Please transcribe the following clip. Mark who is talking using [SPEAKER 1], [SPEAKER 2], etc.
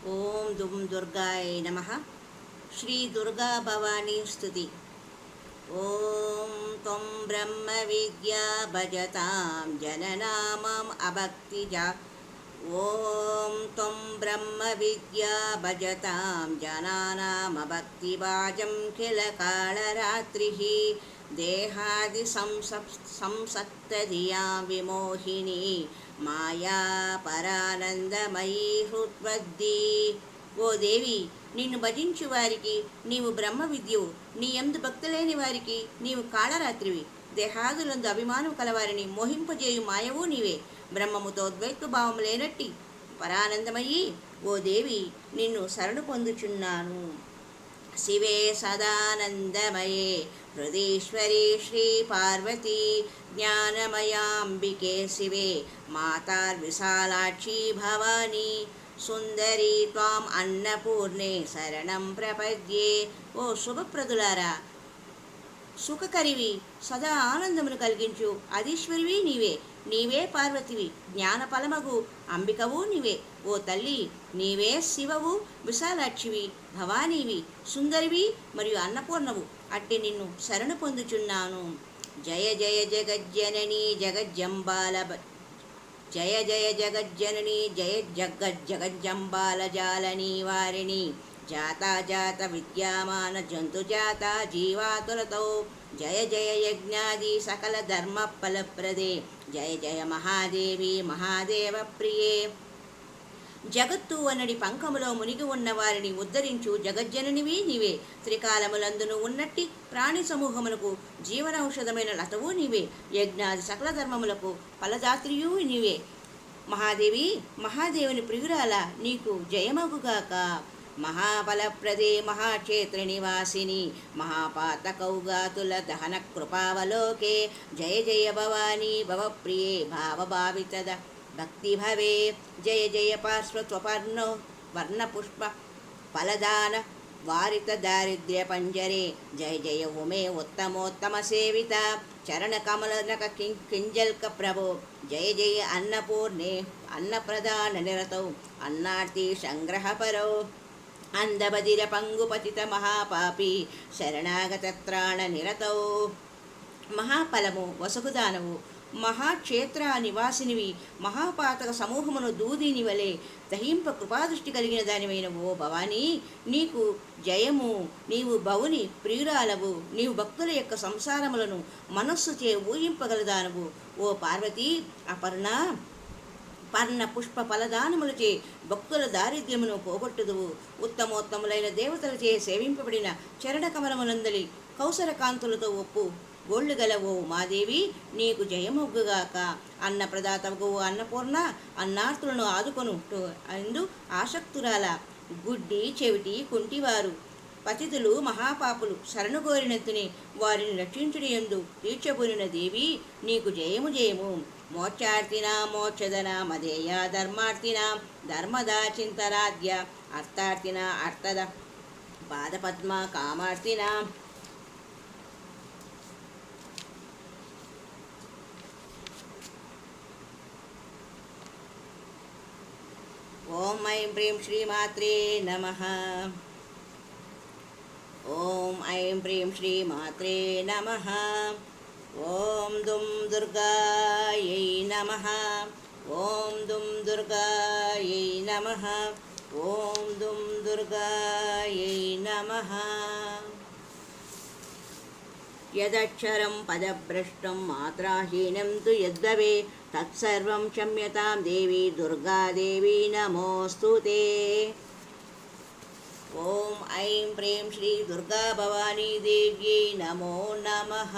[SPEAKER 1] ఓం దుం దుర్గాయ నమః. శ్రీ దుర్గా భవానీ స్తుతి. ఓం త్వం బ్రహ్మ విద్యా భజతాం జననామం అభక్తిజా. ఓం త్వం బ్రహ్మ విద్యా భజతాం జనానామభక్తిభాజం కిల కాళరాత్రిః దేహాది సంసక్తధియా విమోహిని మాయా పరానందమయీ హృద్వద్ది. ఓ దేవి, నిన్ను భజించు వారికి నీవు బ్రహ్మ విద్యువు, నీ యందు భక్తులేని వారికి నీవు కాళరాత్రివి. దేహాదులందు అభిమానం కలవారిని మోహింపజేయు మాయవు నీవే. బ్రహ్మముతో ద్వైత్వభావం లేనట్టి పరానందమయ్యి ఓ దేవి, నిన్ను శరణు పొందుచున్నాను. శివే సదానందమయే హృదీశ్వరి శ్రీ పార్వతీ జ్ఞానమయాంబికే శివే మాతార్విశాలాక్షి భవానీ సుందరీ త్వాం అన్నపూర్ణే శరణం ప్రపద్యే. ఓ శుభప్రదులారా, సుఖకరివి, సదా ఆనందమును కలిగించు అధీశ్వరివి నీవే. నీవే పార్వతివి, జ్ఞానఫలమగు అంబికవు నీవే. ఓ తల్లి, నీవే శివవు, విశాలాక్షివి, భవానీవి, సుందరివి మరియు అన్నపూర్ణవు. అట్టి నిన్ను శరణు పొందుచున్నాను. జయ జయ జగజ్జననీ జగజ్జంబాల జయ జయ జగజ్జననీ జయ జగజ్జంబాల జాలని వారిణి జాత విద్యమాన జంతుజాత జీవాతులతో జయ జయ యజ్ఞాది సకల ధర్మ ఫలప్రదే జయ జయ మహాదేవి మహాదేవ ప్రియే. జగత్తు అన్నడి పంకములో మునిగి ఉన్న వారిని ఉద్ధరించు జగజ్జననివి నీవే. త్రికాలములందును ఉన్నట్టి ప్రాణి సమూహములకు జీవనౌషధమైన లతవు నీవే. యజ్ఞాది సకల ధర్మములకు ఫలదాత్రియు నీవే. మహాదేవి, మహాదేవుని ప్రియురాల, నీకు జయమగుగాక. మహాఫలప్రదే మహాక్షేత్ర నివాసిని మహాపాతకౌగాతుల దహన కృపావలోకే జయ జయ భవానీ భవప్రియే భావభావితద భక్తి భవే. జయ జయ పార్శ్వత్వపర్ణో వర్ణపుష్ప ఫలదాన వారిత దారిద్ర్య పంజరే జయ జయ ఉమే ఉత్తమోత్తమ సేవిత చరణ కమలనక కింజల్క ప్రభో జయ జయ అన్నపూర్ణే అన్నప్రదాన నిరతౌ అన్నార్తి సంగ్రహపరౌ అందబదిర పంగుపతిత మహాపాపి శరణాగతత్రాణ నిరతౌ. మహాఫలము వసగుదానవు, మహాక్షేత్ర నివాసినివి, మహాపాతక సమూహమును దూదిని వలె దహింప కృపాదృష్టి కలిగిన దానివైన ఓ భవానీ, నీకు జయము. నీవు భవుని ప్రియురాలవు. నీవు భక్తుల యొక్క సంసారములను మనస్సుచే ఊహింపగలదానవు. ఓ పార్వతీ, అపర్ణ పర్ణ పుష్ప ఫలదానములచే భక్తుల దారిద్ర్యమును పోగొట్టుదువు. ఉత్తమోత్తములైన దేవతలచే సేవింపబడిన చరణ కమలములందలి కౌసర కాంతులతో ఒప్పు గోళ్ళు గలవో మాదేవి, నీకు జయమొగ్గుగాక. అన్నప్రదాతవు అన్నపూర్ణ, అన్నార్తులను ఆదుకొను అందు ఆసక్తురాల. గుడ్డి చెవిటి కుంటివారు పతితులు మహాపాపులు శరణుగోరినందునే వారిని రక్షించుడి యందు తీర్చబోనిన దేవి, నీకు జయము జయము. మోక్షార్థినా మోక్షదన మదేయ ధర్మార్థినా ధర్మదా చింతరాధ్య అర్థార్థినా అర్థద పాదపద్మ కామార్థినా. ఓం ఐం ప్రీం శ్రీమాత్రే నమః. ఓం ఐం ప్రీం శ్రీమాత్రే నమః. ఓం దుం దుర్గాయై నమః. ఓం దుం దుర్గాయై నమః. ఓం దుం దుర్గాయై నమః. యదక్షరం పదభ్రష్టం మాత్రాహీనం తు యద్భవే తత్సర్వం క్షమ్యతాం దేవి దుర్గాదేవి నమోస్తుతే. ఓం ఐం ప్రీం శ్రీ దుర్గా భవానీ దేవ్యై నమో నమః.